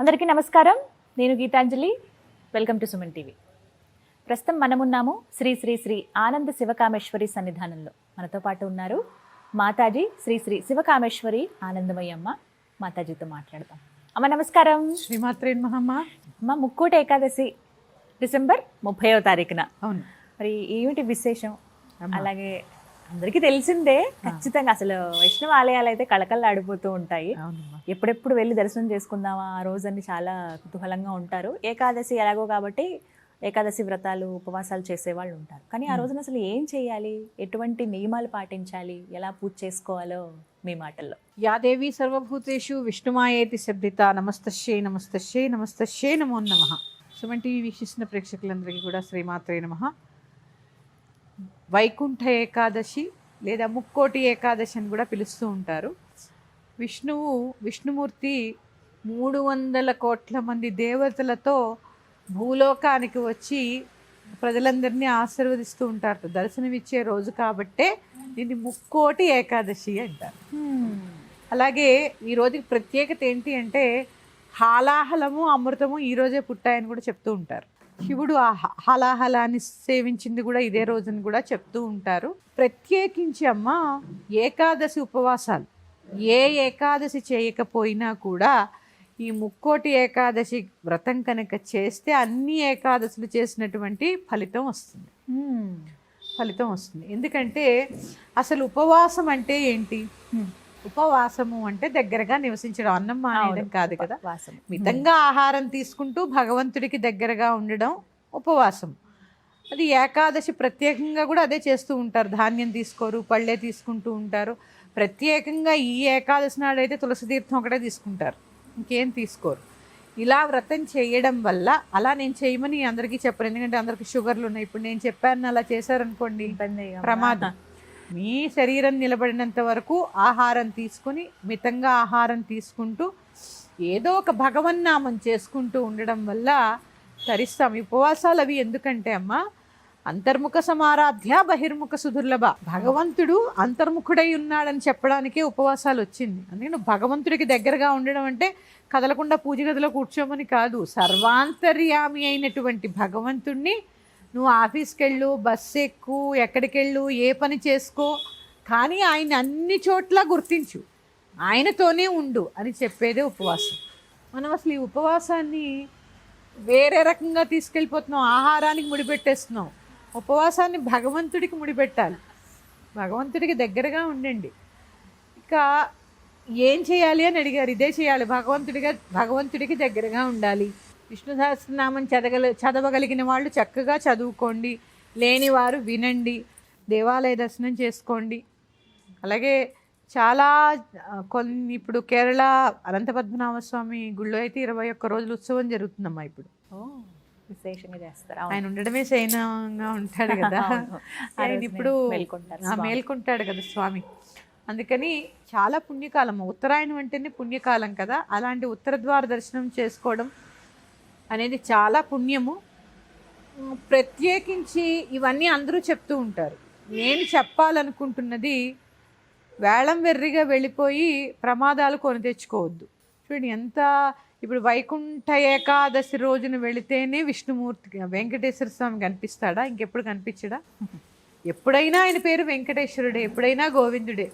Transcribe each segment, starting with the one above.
అందరికీ నమస్కారం. నేను Geetanjali. Welcome to Suman TV. ప్రస్తుతం మనమున్నాము శ్రీ శ్రీ శ్రీ ఆనంద శివకామేశ్వరి సన్నిధానంలో. మనతో పాటు ఉన్నారు మాతాజీ శ్రీ శ్రీ శివకామేశ్వరి ఆనందమయ్య అమ్మ. మాతాజీతో మాట్లాడతాం. అమ్మ నమస్కారం. శ్రీమాత్రే నమః. అమ్మ, ముక్కోటి ఏకాదశి డిసెంబర్ 30వ తారీఖున. అవును. మరి ఏమిటి విశేషం? అలాగే అందరికీ తెలిసిందే, ఖచ్చితంగా అసలు వైష్ణవ ఆలయాలు అయితే కళకళలాడిపోతూ ఉంటాయి. ఎప్పుడెప్పుడు వెళ్ళి దర్శనం చేసుకుందామా ఆ రోజని చాలా కుతూహలంగా ఉంటారు. ఏకాదశి ఎలాగో కాబట్టి ఏకాదశి వ్రతాలు ఉపవాసాలు చేసేవాళ్ళు ఉంటారు. కానీ ఆ రోజున అసలు ఏం చేయాలి, ఎటువంటి నియమాలు పాటించాలి, ఎలా పూజ చేసుకోవాలో మీ మాటల్లో. యాదేవి సర్వభూతేషు విష్ణుమాయేతి శబ్దిత. నమస్తశ్యై నమస్తశ్యై నమస్తశ్యై నమో నమః. సుమన్ టీవీ వీక్షిస్తున్న ప్రేక్షకులందరికీ కూడా శ్రీమాత్రే నమః. వైకుంఠ ఏకాదశి లేదా ముక్కోటి ఏకాదశి అని కూడా పిలుస్తూ ఉంటారు. విష్ణుమూర్తి 300 కోట్ల మంది దేవతలతో భూలోకానికి వచ్చి ప్రజలందరినీ ఆశీర్వదిస్తూ ఉంటారు. దర్శనమిచ్చే రోజు కాబట్టే దీన్ని ముక్కోటి ఏకాదశి అంటారు. అలాగే ఈ రోజుకి ప్రత్యేకత ఏంటి అంటే హాలాహలము అమృతము ఈ రోజే పుట్టాయని కూడా చెప్తూ ఉంటారు. శివుడు ఆ హలాహలాన్ని సేవించింది కూడా ఇదే రోజుని కూడా చెప్తూ ఉంటారు. ప్రత్యేకించి అమ్మ ఏకాదశి ఉపవాసాలు ఏ ఏకాదశి చేయకపోయినా కూడా ఈ ముక్కోటి ఏకాదశి వ్రతం కనుక చేస్తే అన్ని ఏకాదశులు చేసినటువంటి ఫలితం వస్తుంది. ఎందుకంటే అసలు ఉపవాసం అంటే ఏంటి? ఉపవాసము అంటే దగ్గరగా నివసించడం, అన్నం మానేయడం కాదు కదా. మితంగా ఆహారం తీసుకుంటూ భగవంతుడికి దగ్గరగా ఉండడం ఉపవాసం. అది ఏకాదశి ప్రత్యేకంగా కూడా అదే చేస్తూ ఉంటారు. ధాన్యం తీసుకోరు, పళ్ళే తీసుకుంటూ ఉంటారు. ప్రత్యేకంగా ఈ ఏకాదశి నాడైతే తులసి తీర్థం ఒకటే తీసుకుంటారు, ఇంకేం తీసుకోరు. ఇలా వ్రతం చేయడం వల్ల, అలా నేను చేయమని అందరికీ చెప్పరు, ఎందుకంటే అందరికి షుగర్లు ఉన్నాయి. ఇప్పుడు నేను చెప్పాను అలా చేశారనుకోండి ప్రమాదం. మీ శరీరం నిలబడినంత వరకు ఆహారం తీసుకుని మితంగా ఆహారం తీసుకుంటూ ఏదో ఒక భగవన్నామం చేసుకుంటూ ఉండడం వల్ల తరిస్తాం. ఉపవాసాలు అవి ఎందుకంటే అమ్మ అంతర్ముఖ సమారాధ్య బహిర్ముఖ సుదుర్లభ. భగవంతుడు అంతర్ముఖుడై ఉన్నాడని చెప్పడానికే ఉపవాసాలు వచ్చింది. అందుకని భగవంతుడికి దగ్గరగా ఉండడం అంటే కదలకుండా పూజ గదిలో కూర్చోమని కాదు. సర్వాంతర్యామి అయినటువంటి భగవంతుణ్ణి నువ్వు ఆఫీస్కి వెళ్ళు, బస్సు ఎక్కు, ఎక్కడికి వెళ్ళు, ఏ పని చేసుకో, కానీ ఆయన అన్ని చోట్ల గుర్తించు, ఆయనతోనే ఉండు అని చెప్పేదే ఉపవాసం. మనం అసలు ఈ ఉపవాసాన్ని వేరే రకంగా తీసుకెళ్ళిపోతున్నాం, ఆహారానికి ముడిపెట్టేస్తున్నాం. ఉపవాసాన్ని భగవంతుడికి ముడిపెట్టాలి, భగవంతుడికి దగ్గరగా ఉండండి. ఇక ఏం చేయాలి అని అడిగారు, ఇదే చేయాలి. భగవంతుడికి దగ్గరగా ఉండాలి. విష్ణు సహస్రనామం చదవగలిగిన వాళ్ళు చక్కగా చదువుకోండి, లేనివారు వినండి, దేవాలయ దర్శనం చేసుకోండి. అలాగే చాలా కొన్ని ఇప్పుడు కేరళ అనంత పద్మనాభస్వామి గుళ్ళో అయితే 21 రోజులు ఉత్సవం జరుగుతుందమ్మా. ఇప్పుడు విశేషంగా చేస్తారు. ఆయన ఉండడమే శయనంగా ఉంటాడు కదా, ఆయన ఇప్పుడు మేల్కొంటాడు కదా స్వామి. అందుకని చాలా పుణ్యకాలం. ఉత్తరాయణం అంటేనే పుణ్యకాలం కదా. అలాంటి ఉత్తర ద్వార దర్శనం చేసుకోవడం అనేది చాలా పుణ్యము. ప్రత్యేకించి ఇవన్నీ అందరూ చెప్తూ ఉంటారు. నేను చెప్పాలనుకుంటున్నది వేళం వెర్రిగా వెళ్ళిపోయి ప్రమాదాలు కొని తెచ్చుకోవద్దు. చూడండి ఎంత, ఇప్పుడు వైకుంఠ ఏకాదశి రోజున వెళితేనే విష్ణుమూర్తి వెంకటేశ్వర స్వామి కనిపిస్తాడా? ఇంకెప్పుడు కనిపించడా? ఎప్పుడైనా ఆయన పేరు వెంకటేశ్వరుడే, ఎప్పుడైనా గోవిందుడే.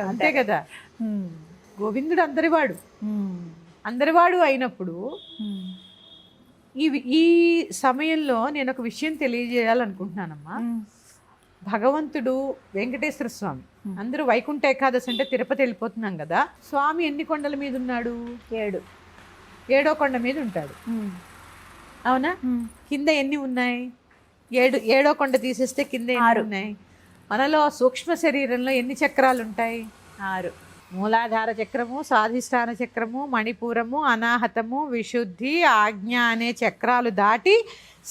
అంతే కదా. గోవిందుడు అందరివాడు అయినప్పుడు ఈ సమయంలో నేను ఒక విషయం తెలియజేయాలనుకుంటున్నానమ్మా. భగవంతుడు వెంకటేశ్వర స్వామి, అందరూ వైకుంఠ ఏకాదశి అంటే తిరుపతి వెళ్ళిపోతున్నాం కదా. స్వామి ఎన్ని కొండల మీద ఉన్నాడు? 7. 7వ కొండ మీద ఉంటాడు, అవునా? కింద ఎన్ని ఉన్నాయి? 7వ కొండ తీసేస్తే కింద ఎన్ని ఉన్నాయి? మనలో సూక్ష్మ శరీరంలో ఎన్ని చక్రాలు ఉంటాయి? 6. మూలాధార చక్రము, స్వాధిష్టాన చక్రము, మణిపూరము, అనాహతము, విశుద్ధి, ఆజ్ఞ అనే చక్రాలు దాటి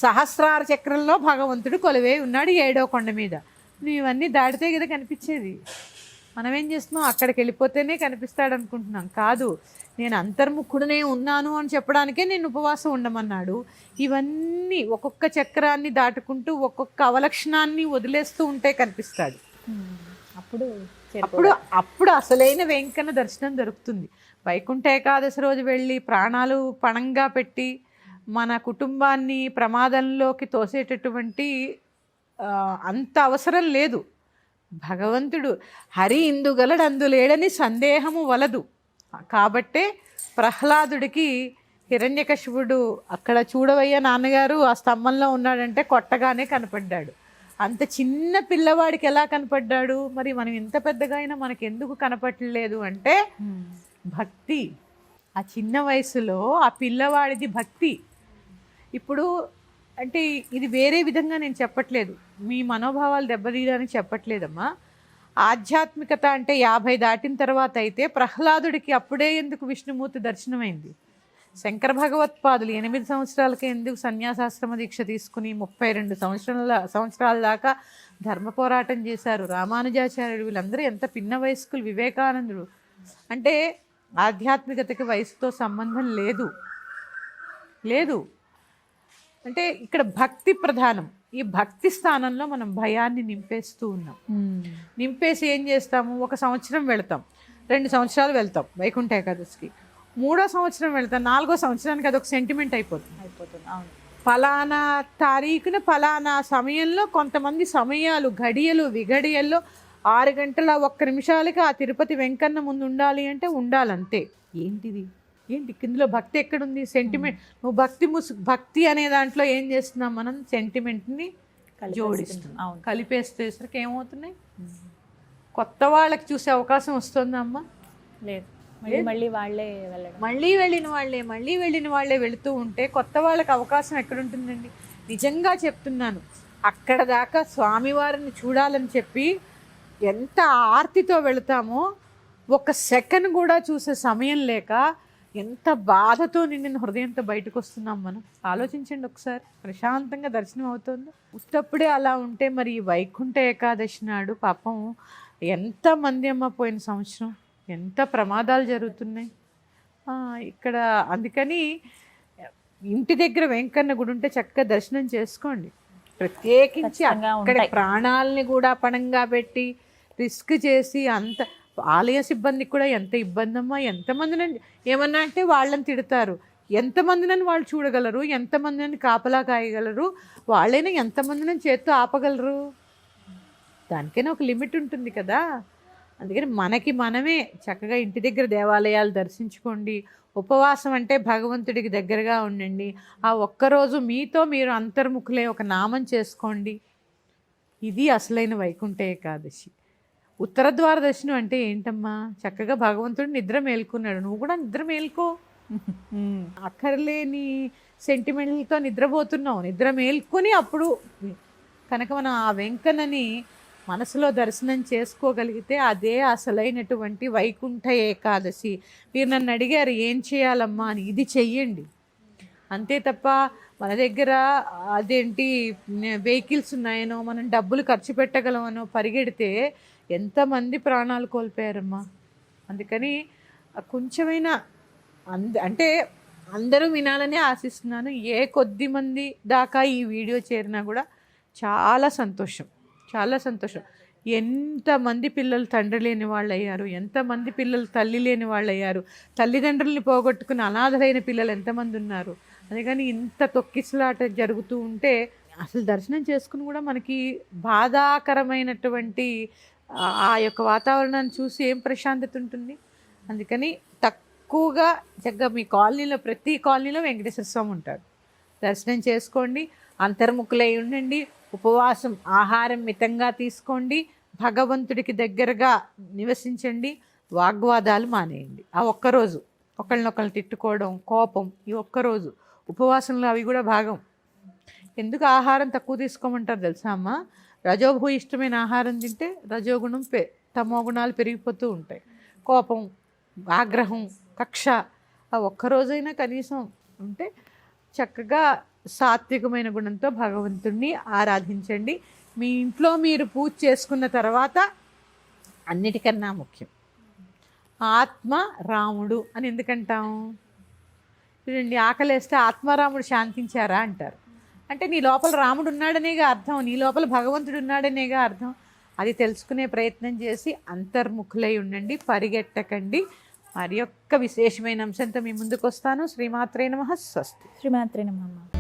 సహస్రార చక్రంలో భగవంతుడు కొలువై ఉన్నాడు 7వ కొండ మీద. నువ్వు ఇవన్నీ దాటితే కదా కనిపించేది. మనం ఏం చేస్తున్నాం, అక్కడికి వెళ్ళిపోతేనే కనిపిస్తాడు అనుకుంటున్నాం. కాదు, నేను అంతర్ముఖుడనే ఉన్నాను అని చెప్పడానికే నేను ఉపవాసం ఉండమన్నాడు. ఇవన్నీ ఒక్కొక్క చక్రాన్ని దాటుకుంటూ ఒక్కొక్క అవలక్షణాన్ని వదిలేస్తూ ఉంటే కనిపిస్తాడు. అప్పుడు అసలైన వెంకన్న దర్శనం దొరుకుతుంది. వైకుంఠ ఏకాదశి రోజు వెళ్ళి ప్రాణాలు పణంగా పెట్టి మన కుటుంబాన్ని ప్రమాదంలోకి తోసేటటువంటి అంత అవసరం లేదు. భగవంతుడు హరి ఇందుగలడు అందులేడని సందేహము వలదు. కాబట్టే ప్రహ్లాదుడికి హిరణ్యకశిపుడు అక్కడ చూడవయ్యా నాన్నగారు ఆ స్తంభంలో ఉన్నాడంటే కొట్టగానే కనపడ్డాడు. అంత చిన్న పిల్లవాడికి ఎలా కనపడ్డాడు? మరి మనం ఇంత పెద్దగా అయినా మనకి ఎందుకు కనపడలేదు అంటే భక్తి. ఆ చిన్న వయసులో ఆ పిల్లవాడిది భక్తి. ఇప్పుడు అంటే ఇది వేరే విధంగా నేను చెప్పట్లేదు, మీ మనోభావాలు దెబ్బతీయడానికి చెప్పట్లేదమ్మా. ఆధ్యాత్మికత అంటే 50 దాటిన తర్వాత అయితే ప్రహ్లాదుడికి అప్పుడే ఎందుకు విష్ణుమూర్తి దర్శనమైంది? శంకర భగవత్పాదులు 8 సంవత్సరాలకే ఎందుకు సన్యాసాశ్రమ దీక్ష తీసుకుని 32 సంవత్సరాల దాకా ధర్మ పోరాటం చేశారు? రామానుజాచార్యుడు వీళ్ళందరూ ఎంత పిన్న వయస్కులు. వివేకానందుడు. అంటే ఆధ్యాత్మికతకి వయసుతో సంబంధం లేదు. అంటే ఇక్కడ భక్తి ప్రధానం. ఈ భక్తి స్థానంలో మనం భయాన్ని నింపేస్తూ ఉన్నాం. నింపేసి ఏం చేస్తాము? 1 సంవత్సరం వెళతాం, 2 సంవత్సరాలు వెళ్తాం వైకుంఠ ఏకాదశికి, 3వ సంవత్సరం వెళ్తాం, 4వ సంవత్సరానికి అదొక సెంటిమెంట్ అయిపోతుంది. అవును, ఫలానా తారీఖున ఫలానా సమయంలో కొంతమంది సమయాలు గడియలు విగడియల్లో 6 గంటల 1 నిమిషాలకి ఆ తిరుపతి వెంకన్న ముందు ఉండాలి అంటే ఉండాలంతే. ఏంటిది? ఏంటి ఇందులో భక్తి ఎక్కడుంది? సెంటిమెంట్. నువ్వు భక్తి అనే దాంట్లో ఏం చేస్తున్నాం మనం? సెంటిమెంట్ని జోడిస్తున్నాం, కలిపేసేసరికి ఏమవుతున్నాయి? కొత్త వాళ్ళకి చూసే అవకాశం వస్తుందా అమ్మా? లేదు. మళ్ళీ వాళ్ళే వెళ్ళడం, మళ్ళీ వెళ్ళిన వాళ్ళే వెళుతూ ఉంటే కొత్త వాళ్ళకి అవకాశం ఎక్కడుంటుందండి? నిజంగా చెప్తున్నాను, అక్కడ దాకా స్వామివారిని చూడాలని చెప్పి ఎంత ఆర్తితో వెళతామో 1 సెకండ్ కూడా చూసే సమయం లేక ఎంత బాధతో నిండిన హృదయంతో బయటకు వస్తున్నాం మనం. ఆలోచించండి ఒకసారి. ప్రశాంతంగా దర్శనం అవుతుంది. ఉత్తప్పుడే అలా ఉంటే మరి ఈ వైకుంఠ ఏకాదశి నాడు పాపం ఎంతమంది అమ్మ పోయిన సంవత్సరం ఎంత ప్రమాదాలు జరుగుతున్నాయి ఇక్కడ. అందుకని ఇంటి దగ్గర వెంకన్న గుడి ఉంటే చక్కగా దర్శనం చేసుకోండి. ప్రత్యేకించి అక్కడ ప్రాణాలని కూడా పణంగా పెట్టి రిస్క్ చేసి అంత ఆలయ సిబ్బందికి కూడా ఎంత ఇబ్బంది అమ్మా. ఎంతమందినని ఏమన్నా అంటే వాళ్ళని తిడతారు. ఎంతమందినని వాళ్ళు చూడగలరు? ఎంతమందినని కాపలా కాయగలరు? వాళ్ళైనా ఎంతమందినని చేత్తో ఆపగలరు? దానికైనా ఒక లిమిట్ ఉంటుంది కదా. అందుకని మనకి మనమే చక్కగా ఇంటి దగ్గర దేవాలయాలు దర్శించుకోండి. ఉపవాసం అంటే భగవంతుడికి దగ్గరగా ఉండండి. ఆ ఒక్కరోజు మీతో మీరు అంతర్ముఖులే ఒక నామం చేసుకోండి. ఇది అసలైన వైకుంఠ ఏకాదశి. ఉత్తర ద్వార దర్శనం అంటే ఏంటమ్మా? చక్కగా భగవంతుడు నిద్ర మేల్కున్నాడు, నువ్వు కూడా నిద్ర మేల్కో. అక్కర్లేని సెంటిమెంట్లతో నిద్రపోతున్నావు. నిద్ర మేల్కొని అప్పుడు కనుక మనం ఆ వెంకన్నని మనసులో దర్శనం చేసుకోగలిగితే అదే అసలైనటువంటి వైకుంఠ ఏకాదశి. మీరు నన్ను అడిగారు ఏం చేయాలమ్మా అని. ఇది చెయ్యండి అంతే తప్ప మన దగ్గర అదేంటి వెహికల్స్ ఉన్నాయనో మనం డబ్బులు ఖర్చు పెట్టగలమనో పరిగెడితే ఎంతమంది ప్రాణాలు కోల్పోయారమ్మా. అందుకని కొంచెమైనా అంటే అందరూ వినాలని ఆశిస్తున్నాను. ఏ కొద్ది మంది దాకా ఈ వీడియో చేరినా కూడా చాలా సంతోషం. ఎంతమంది పిల్లలు తండ్రి లేని వాళ్ళు అయ్యారు, ఎంతమంది పిల్లలు తల్లి లేని వాళ్ళు అయ్యారు, తల్లిదండ్రుల్ని పోగొట్టుకుని అనాథలైన పిల్లలు ఎంతమంది ఉన్నారు. అందుకని ఇంత తొక్కిసలాట జరుగుతూ ఉంటే అసలు దర్శనం చేసుకుని కూడా మనకి బాధాకరమైనటువంటి ఆ యొక్క వాతావరణాన్ని చూసి ఏం ప్రశాంతత ఉంటుంది. అందుకని తక్కువగా చక్కగా మీ కాలనీలో ప్రతి కాలనీలో వెంకటేశ్వర స్వామి ఉంటాడు. దర్శనం చేసుకోండి, అంతర్ముఖులై ఉండండి, ఉపవాసం ఆహారం మితంగా తీసుకోండి, భగవంతుడికి దగ్గరగా నివసించండి, వాగ్వాదాలు మానేయండి. ఆ ఒక్కరోజు ఒకళ్ళనొకళ్ళు తిట్టుకోవడం, కోపం, ఈ ఒక్కరోజు ఉపవాసంలో అవి కూడా భాగం. ఎందుకు ఆహారం తక్కువ తీసుకోమంటారు తెలుసా అమ్మ? రజోభూయిష్టమైన ఆహారం తింటే రజోగుణం తమో గుణాలు పెరిగిపోతూ ఉంటాయి. కోపం, ఆగ్రహం, కక్ష ఆ ఒక్కరోజైనా కనీసం ఉంటే చక్కగా సాత్వికమైన గుణంతో భగవంతుడిని ఆరాధించండి. మీ ఇంట్లో మీరు పూజ చేసుకున్న తర్వాత అన్నిటికన్నా ముఖ్యం ఆత్మ రాముడు అని ఎందుకంటాం? చూడండి, ఆకలేస్తే ఆత్మారాముడు శాంతించారా అంటారు. అంటే నీ లోపల రాముడు ఉన్నాడనేగా అర్థం, నీ లోపల భగవంతుడు ఉన్నాడనేగా అర్థం. అది తెలుసుకునే ప్రయత్నం చేసి అంతర్ముఖులై ఉండండి, పరిగెట్టకండి. మరి యొక్క విశేషమైన అంశంతో మీ ముందుకు వస్తాను. శ్రీమాత్రే నమః. స్వస్తి. శ్రీమాత్రే నమః.